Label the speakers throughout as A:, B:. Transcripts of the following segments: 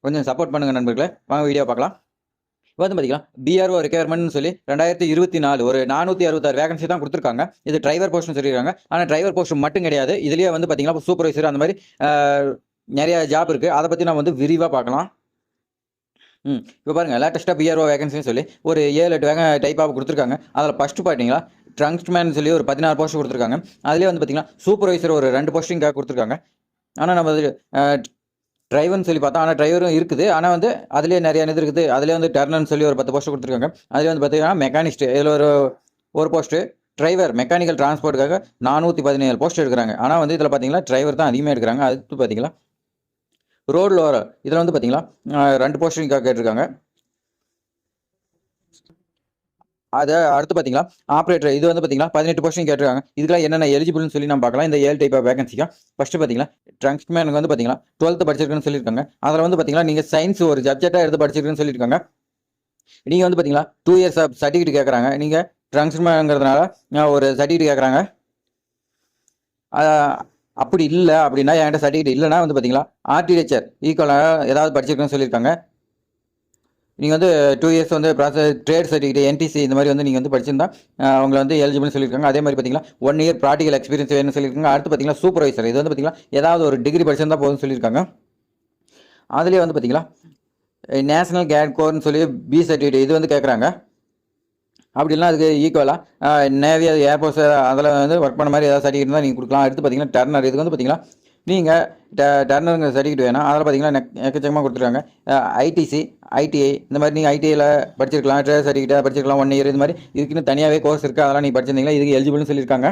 A: கொஞ்சம் சப்போர்ட் பண்ணுங்கள் நண்பர்களே. வாங்க வீடியோ பார்க்கலாம். இப்போ வந்து பார்த்தீங்கன்னா பிஆர்ஓ ரெக்யர்மெண்ட்னு சொல்லி 2024 ஒரு 466 வேகன்சி தான் கொடுத்துருக்காங்க. இது டிரைவர் போஸ்ட்னு சொல்லியிருக்காங்க. ஆனால் டிரைவர் போஸ்ட் மட்டும் கிடையாது. இதுலேயே வந்து பார்த்தீங்கன்னா சூப்பர்வைசர் அந்த மாதிரி நிறைய ஜாப் இருக்குது. அதை பற்றி நம்ம வந்து விரிவாக பார்க்கலாம். இப்போ பாருங்கள், லேட்டஸ்ட்டாக பிஆர்ஓ வேகன்சின்னு சொல்லி ஒரு 7-8 டைப்பாக கொடுத்துருக்காங்க. அதில் ஃபஸ்ட்டு பார்த்தீங்கன்னா ட்ரங்க்ஸ்மேன் சொல்லி ஒரு 16 போஸ்ட் கொடுத்துருக்காங்க. அதுலேயே வந்து பார்த்தீங்கன்னா சூப்பர்வைசர் ஒரு 2 போஸ்டிங்காக கொடுத்துருக்காங்க. ஆனால் நம்ம டிரைவர்னு சொல்லி பார்த்தா, ஆனால் டிரைவரும் இருக்குது. ஆனால் வந்து அதுலேயே நிறைய இது இருக்குது. அதுலேயே வந்து டர்னர்னு சொல்லி ஒரு 10 போஸ்ட் கொடுத்துருக்காங்க. அதுலேயே வந்து பார்த்தீங்கன்னா மெக்கானிஸ்ட் இதில் ஒரு போஸ்ட்டு, டிரைவர் மெக்கானிக்கல் டிரான்ஸ்போர்ட்டுக்காக 417 போஸ்ட் எடுக்கிறாங்க. ஆனால் வந்து இதில் பார்த்தீங்கன்னா டிரைவர் தான் அதிகமாக எடுக்கிறாங்க. அடுத்து பார்த்தீங்கன்னா ரோட் லோவர் இதில் வந்து பார்த்தீங்கன்னா 2 போஸ்டிங்காக கேட்டிருக்காங்க. அதை அடுத்து பார்த்தீங்கன்னா ஆப்ரேட்டர் இது வந்து பார்த்தீங்கன்னா 18 போஸ்டிங் கேட்டிருக்காங்க. இதுக்கெல்லாம் என்னென்ன எலிஜிபிள்னு சொல்லி நம்ம பார்க்கலாம். இந்த 7 டைப் ஆஃப் வேகன்சிக்கா ஃபஸ்ட்டு பார்த்தீங்கன்னா ட்ரங்க்ஸ்மேனுக்கு வந்து பார்த்தீங்கன்னா 12th படிச்சிருக்குன்னு சொல்லியிருக்காங்க. அதில் வந்து பார்த்தீங்கன்னா நீங்கள் சயின்ஸ் ஒரு சப்ஜெக்டாக எடுத்து படிச்சிருக்குன்னு சொல்லியிருக்காங்க. நீங்கள் வந்து பார்த்தீங்கன்னா 2 years ஆஃப் சர்டிஃபிகேட் கேட்குறாங்க. நீங்கள் ட்ரங்க்ஸ்மேனுங்கிறதுனால ஒரு சர்டிஃபிகேட் கேட்குறாங்க. அப்படி இல்லை அப்படின்னா என்கிட்ட சர்டிஃபிகேட் இல்லைன்னா வந்து பார்த்தீங்கன்னா ஆர்டிடெக்சர் ஈக்குவலாக ஏதாவது படிச்சிருக்குன்னு சொல்லியிருக்காங்க. நீங்கள் வந்து 2 years வந்து ப்ராசஸ் ட்ரேட் சர்டிஃபிகேட் என்டிசி இந்த மாதிரி வந்து நீங்கள் வந்து படிச்சிருந்தா அவங்களை வந்து எலிஜிபிள்னு சொல்லியிருக்காங்க. அதே மாதிரி பார்த்தீங்கன்னா 1 year ப்ராக்டிகல் எக்ஸ்பீரியன்ஸ் வேணும்னு சொல்லியிருக்காங்க. அடுத்து பார்த்தீங்கன்னா சூப்பர்வைசர் இது வந்து பார்த்தீங்கன்னா ஏதாவது ஒரு டிகிரி படிச்சிருந்தா போதும்னு சொல்லியிருக்காங்க. அதுலேயே வந்து பார்த்தீங்கன்னா நேஷனல் கேட் கோர்னு சொல்லி பி சர்டிஃபிகேட் இது வந்து கேட்குறாங்க. அப்படி இல்லைனா அதுக்கு ஈக்குவலாக நேவி ஏர்ஃபோர்ஸ் அதில் வந்து ஒர்க் பண்ண மாதிரி ஏதாவது சர்டிஃபிகேட் தான் நீங்கள் கொடுக்கலாம். அடுத்து பார்த்தீங்கன்னா டர்னர் இதுக்கு வந்து பார்த்தீங்கன்னா நீங்கள் டர்னருங்க சர்டிஃபிகேட் வேணும். அதில் பார்த்தீங்கன்னா எக்கச்சக்கமாக கொடுத்துருக்காங்க. ஐடிசி ஐடிஐ இந்த மாதிரி நீங்கள் ஐடிஐயில் படிச்சிருக்கலாம். ட்ரேட் சர்டிஃபிகேட் படிச்சிருக்கலாம். 1 year இது மாதிரி இதுக்குன்னு தனியாகவே கோர்ஸ் இருக்குது. அதெல்லாம் நீங்கள் படிச்சிருந்தீங்களா இதுக்கு எலிஜிபிள்னு சொல்லியிருக்காங்க.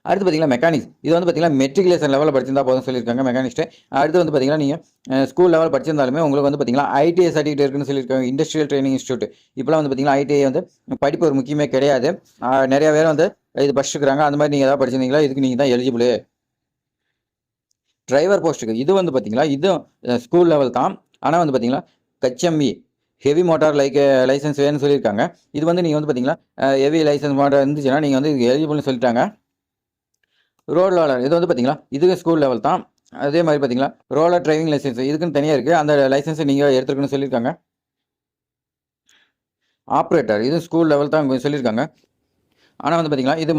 A: அடுத்து பார்த்தீங்கன்னா மெக்கானிக்ஸ் இது வந்து பார்த்தீங்கன்னா மெட்ரிகுலேஷன் லெவலில் படிச்சிருந்தா போதும் சொல்லியிருக்காங்க மெக்கானிக்ஸ்ட்டு. அடுத்து வந்து பார்த்தீங்கன்னா நீங்கள் ஸ்கூல் லெவல் படிச்சிருந்தாலுமே உங்களுக்கு வந்து பார்த்தீங்கன்னா ஐடிஐ சர்டிஃபிகேட் இருக்குன்னு சொல்லியிருக்காங்க. இண்டஸ்ட்ரியல் ட்ரைனிங் இன்ஸ்டியூட் இப்போலாம் வந்து பார்த்தீங்கன்னா ஐடிஐ வந்து படிப்பு ஒரு முக்கியமே கிடையாது. நிறைய பேர் வந்து இது படிச்சுக்கிறாங்க. அந்த மாதிரி நீங்கள் ஏதாவது படிச்சிருந்தீங்களா இதுக்கு நீங்கள் தான் எலிஜிபிள். டிரைவர் போஸ்ட்டுக்கு இது வந்து பார்த்தீங்கன்னா இது ஸ்கூல் லெவல் தான். ஆனால் வந்து பார்த்தீங்கன்னா கச்எம்இ ஹெவி மோட்டார் லைசன்ஸ் வேணும்னு சொல்லியிருக்காங்க. இது வந்து நீங்கள் வந்து பார்த்தீங்கன்னா ஹெவி லைசன்ஸ் மோட்டார் இருந்துச்சுன்னா நீங்கள் வந்து எலிஜிபிள்னு சொல்லிட்டாங்க. ரோட் ரோலர் இது வந்து பார்த்தீங்கன்னா இதுக்கு ஸ்கூல் லெவல் தான். அதே மாதிரி பார்த்தீங்கன்னா ரோலர் டிரைவிங் லைசன்ஸ் இதுக்குன்னு தனியாக இருக்குது. அந்த லைசன்ஸை நீங்கள் எடுத்துருக்குன்னு சொல்லியிருக்காங்க. ஆப்ரேட்டர் இது ஸ்கூல் லெவல் தான் சொல்லியிருக்காங்க. ஆனால் வந்து பார்த்தீங்கன்னா இது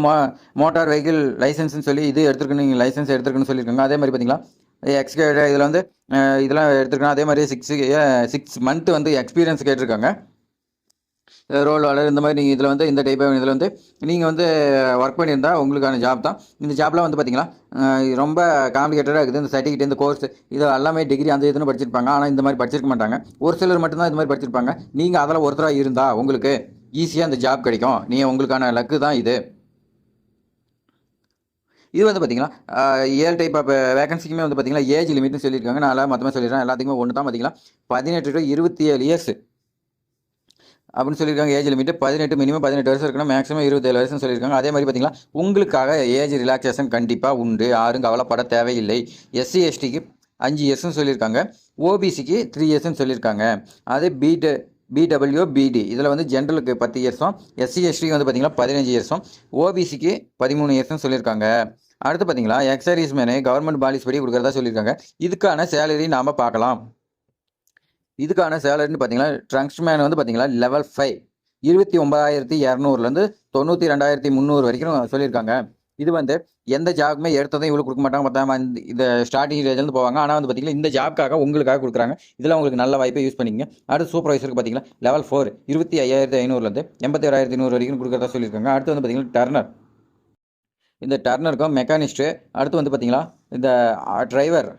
A: மோட்டார் வெஹிக்கிள் லைசன்ஸ்னு சொல்லி இது எடுத்துருக்குன்னு நீங்கள் லைசன்ஸ் எடுத்துருக்குன்னு சொல்லியிருக்காங்க. அதே மாதிரி பார்த்தீங்கன்னா எக்ஸ்கேட் இதில் வந்து இதெல்லாம் எடுத்துருக்கணும். அதே மாதிரி 6 month வந்து எக்ஸ்பீரியன்ஸ் கேட்டிருக்காங்க. ரோல் வாலர் இந்த மாதிரி நீங்கள் இதில் வந்து இந்த டைப் இதில் வந்து நீங்கள் வந்து ஒர்க் பண்ணியிருந்தால் உங்களுக்கான ஜாப் தான். இந்த ஜாப்லாம் வந்து பார்த்தீங்கன்னா ரொம்ப காம்ப்ளிகேட்டடாக இருக்குது. இந்த சர்டிஃபிகேட் இந்த கோர்ஸ் இது எல்லாமே டிகிரி அந்த இதுன்னு படிச்சிருப்பாங்க. ஆனால் இந்த மாதிரி படிச்சிருக்க மாட்டாங்க. ஒரு சிலர் மட்டும்தான் இது மாதிரி படிச்சிருப்பாங்க. நீங்கள் அதில் ஒருத்தராக இருந்தால் உங்களுக்கு ஈஸியாக இந்த ஜாப் கிடைக்கும். நீங்கள் உங்களுக்கான லக்கு தான் இது. இது வந்து பார்த்தீங்கன்னா 7 டைப் ஆஃப் வேகன்சிக்குமே வந்து பார்த்தீங்கன்னா ஏஜ் லிமிட்னு சொல்லியிருக்காங்க. நான் எல்லாம் மொத்தமாக சொல்லிடுறேன். எல்லாத்துக்குமே ஒன்று தான் பார்த்தீங்கன்னா 18 to 27 years அப்படின்னு சொல்லியிருக்காங்க. ஏஜ் லிமிட் 18 மினிமம் 18 வருஷம் இருக்கணும். மேக்ஸிமம் 27 வருஷம் சொல்லியிருக்காங்க. அதே மாதிரி பார்த்தீங்கன்னா உங்களுக்காக ஏஜ் ரிலாக்ஸேஷன் கண்டிப்பாக உண்டு. யாரும் கவலைப்பட தேவையில்லை. SC STக்கு 5 yearsன்னு சொல்லியிருக்காங்க. OBCக்கு 3 yearsன்னு சொல்லியிருக்காங்க. அதே BWBD இதில் வந்து ஜென்ரலுக்கு 10 yearsம் SC STக்கு வந்து பார்த்தீங்கன்னா 15 yearsம் OBCக்கு 13 yearsன்னு சொல்லியிருக்காங்க. அடுத்து பார்த்தீங்கன்னா எக்ஸர்வீஸ் மேனு கவர்மெண்ட் பாலிசி படி கொடுக்குறதா சொல்லியிருக்காங்க. இதுக்கான சேலரி நாம் பார்க்கலாம். இதுக்கான சேலரின்னு பார்த்தீங்கன்னா ட்ரங்க்ஸ்மேன் வந்து பார்த்தீங்கன்னா லெவல் 5 29,200லேருந்து 92,300 வரைக்கும் சொல்லியிருக்காங்க. இது வந்து எந்த ஜாப்மே எடுத்ததும் இவ்வளோ கொடுக்க மாட்டாங்க. மொத்தமாக இந்த ஸ்டார்டிங் ரேஞ்சிலேருந்து போவாங்க. ஆனால் வந்து பார்த்தீங்கன்னா இந்த ஜாப்க்காக உங்களுக்காக கொடுக்குறாங்க. இதில் உங்களுக்கு நல்ல வாய்ப்பை யூஸ் பண்ணிக்கங்க. அடுத்து சூப்பர்வைசருக்கு பார்த்தீங்கன்னா லெவல் 4 25,500லேருந்து 81,100 வரைக்கும் கொடுக்குறதா சொல்லியிருக்காங்க. அடுத்து வந்து பார்த்தீங்கன்னா டர்னர் இந்த டர்னருக்கும் மெக்கானிஸ்ட்டு அடுத்து வந்து பார்த்தீங்கன்னா இந்த டிரைவர்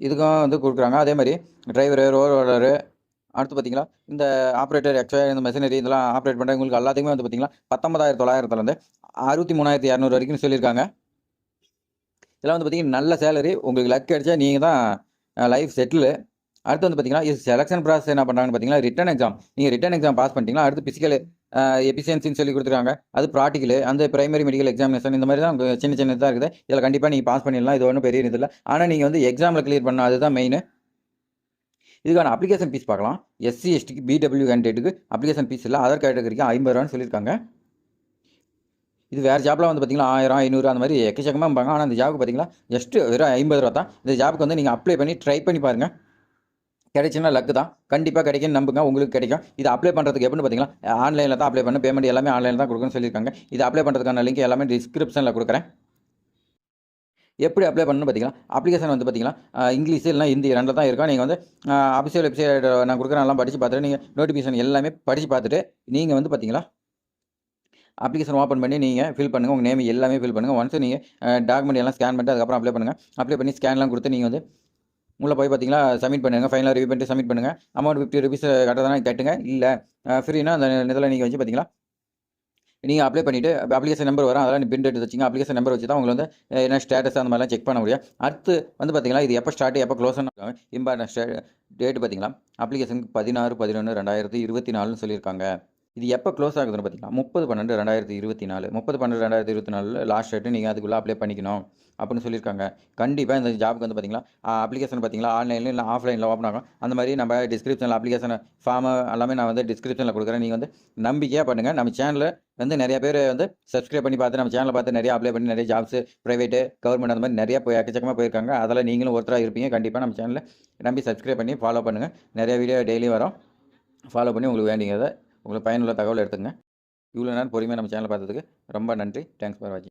A: இதுக்கும் வந்து கொடுக்குறாங்க. அதே மாதிரி டிரைவரு ரோலரு அடுத்து பார்த்தீங்கன்னா இந்த ஆப்ரேட்டர் இந்த மெஷினரி இதெல்லாம் ஆப்ரேட் பண்ணுற உங்களுக்கு எல்லாத்துக்குமே வந்து பார்த்தீங்கன்னா 19,900லேருந்து 63,200 வரைக்கும் சொல்லியிருக்காங்க. இதெல்லாம் வந்து பார்த்தீங்கன்னா நல்ல சேலரி. உங்களுக்கு லக் அடிச்சா நீங்கள் தான் லைஃப் செட்டில். அடுத்து வந்து பார்த்தீங்கன்னா இது செலெக்ஷன் ப்ராசஸ் என்ன பண்ணுறாங்கன்னு பார்த்தீங்கன்னா ரிட்டன் எக்ஸாம். நீங்கள் ரிட்டன் எக்ஸாம் பாஸ் பண்ணிட்டீங்கன்னா அடுத்து பிசிக்கல் எஃபிஷியன்சின்னு சொல்லி கொடுத்துருக்காங்க. அது ப்ராக்டிக்கல் அந்த பிரைமரி மெடிக்கல் எக்ஸாமினேஷன் இந்த மாதிரி தான் சின்ன சின்னதாக இருக்குது. இதில் கண்டிப்பாக நீங்கள் பாஸ் பண்ணிடலாம். இது ஒன்றும் பெரிய இது இல்லை. ஆனால் நீங்கள் வந்து எக்ஸாமில் கிளியர் பண்ணணும். அதுதான் மெயின். இதுக்கான அப்ளிகேஷன் ஃபீஸ் பார்க்கலாம். SC STக்கு BW கேண்டிடேட்டுக்கு அப்ளிகேஷன் ஃபீஸ் இல்லை. அதர் கேட்டகரிக்கு 50 ரூபான்னு சொல்லியிருக்காங்க. இது வேறு ஜாப்லாம் வந்து பார்த்தீங்கன்னா 1000 500 அந்த மாதிரி எக்கச்சக்கமாக இருப்பாங்க. ஆனால் இந்த ஜாபுக்கு பார்த்தீங்கன்னா ஜஸ்ட்டு வெறும் 50 ரூபா தான். இந்த ஜாபுக்கு வந்து நீங்கள் அப்ளை பண்ணி ட்ரை பண்ணி பாருங்கள். கிடைச்சுன்னா லக்கு தான். கண்டிப்பாக கிடைக்கும்னு நம்புங்க. உங்களுக்கு கிடைக்கும். இது அப்ளை பண்ணுறதுக்கு எப்படின்னு பார்த்தீங்கன்னா, ஆன்லைனில் தான் அப்ளை பண்ணணும். பேமெண்ட் எல்லாமே ஆன்லைனில் தான் கொடுக்கணும்னு சொல்லியிருக்காங்க. இது அப்ளை பண்ணுறதுக்கான லிங்க் எல்லாமே டிஸ்கிரிப்ஷனில் கொடுக்குறேன். எப்படி அப்ளை பண்ணணும்னு பார்த்தீங்கன்னா, அப்ளிகேஷன் வந்து பார்த்தீங்கன்னா, இங்கிலீஷ் இல்லைனா ஹிந்தி 2 தான் இருக்கும். நீங்கள் வந்து அஃபிஷியல் வெப்சைட் நான் கொடுக்குறேன் எல்லாம் படித்து பார்த்துட்டு, நீங்கள் நோட்டிஃபிகேஷன் எல்லாமே படித்து பார்த்துட்டு, நீங்கள் வந்து பார்த்தீங்களா, அப்ளிகேஷன் ஓப்பன் பண்ணி நீங்கள் ஃபில் பண்ணுங்கள். உங்கள் நேம் எல்லாமே ஃபில் பண்ணுங்கள். ஒன்ஸ் நீங்கள் டாக்குமெண்ட் எல்லாம் ஸ்கேன் பண்ணிட்டு அதுக்கப்புறம் அப்ளை பண்ணுங்கள். அப்ளை பண்ணி ஸ்கேன்லாம் கொடுத்து நீங்கள் வந்து உள்ளே போய் பார்த்தீங்களா சப்மிட் பண்ணுங்கள். ஃபைனலாக ரிவ்யூ பண்ணிட்டு சப்மிட் பண்ணுங்கள். அமௌண்ட் ₹50 கட்டுறதுனா கட்டுங்க. இல்லை ஃப்ரீனா அந்த இதில் நீங்கள் வச்சு பார்த்தீங்களா, நீங்கள் அப்ளை பண்ணிவிட்டு அப்ளிகேஷன் நம்பர் வரும். அதெல்லாம் பிரிண்ட் எடுத்து வச்சிங்க. அப்ளிகேஷன் நம்பர் வச்சு தான் உங்களுக்கு வந்து என்ன ஸ்டேட்டஸ் அந்த மாதிரிலாம் செக் பண்ண முடியும். அடுத்து வந்து பார்த்தீங்களா, இது எப்போ ஸ்டார்ட் எப்போ க்ளோஸ்னு இம்பார்ட்டன்ட் டேட் பார்த்தீங்களா, அப்ளிகேஷனுக்கு 16/11/2024ன்னு சொல்லியிருக்காங்க. இது எப்போ க்ளோஸ் ஆகுதுன்னு பார்த்தீங்கன்னா 30/12/2024 30/12/2024 லாஸ்ட் டேட்டு நீங்கள் அதுக்குள்ளே அப்ளை பண்ணிக்கணும் அப்படின்னு சொல்லியிருக்காங்க. கண்டிப்பாக இந்த ஜாப்க்கு வந்து பார்த்தீங்களா, அப்ளிகேஷன் பார்த்தீங்களா ஆன்லைனில் இல்லை ஆஃப்லைனில் ஓப்பன் ஆகும். அந்த மாதிரி நம்ம டிஸ்கிரிப்ஷனில் அப்ளிகேஷன் ஃபார்மு எல்லாமே நான் வந்து டிஸ்கிரிப்ஷனில் கொடுக்குறேன். நீங்கள் வந்து நம்பிக்கையாக பண்ணுங்கள். நம்ம சேனலில் வந்து நிறைய பேர் வந்து சப்ஸ்கிரைப் பண்ணி பார்த்து நம்ம சேனலை பார்த்து நிறைய அப்ளை பண்ணி நிறைய ஜாப்ஸு ப்ரைவேட்டு கவர்மெண்ட் அந்த மாதிரி நிறைய போய் எக்கச்சக்கமாக போயிருக்காங்க. அதில் நீங்களும் ஒருத்தராக இருப்பீங்க. கண்டிப்பாக நம்ம சேனலில் நம்பி சப்ஸ்கிரைப் பண்ணி ஃபாலோ பண்ணுங்கள். நிறைய வீடியோ டெய்லி வரும். ஃபாலோ பண்ணி உங்களுக்கு வேண்டியதை உங்களுக்கு பயனுள்ள தகவல் எடுத்துங்க. இவ்வளோ நேரம் பொறுமையாக நம்ம சேனலை பார்த்ததுக்கு ரொம்ப நன்றி. தேங்க்ஸ் ஃபார் வாட்சிங்.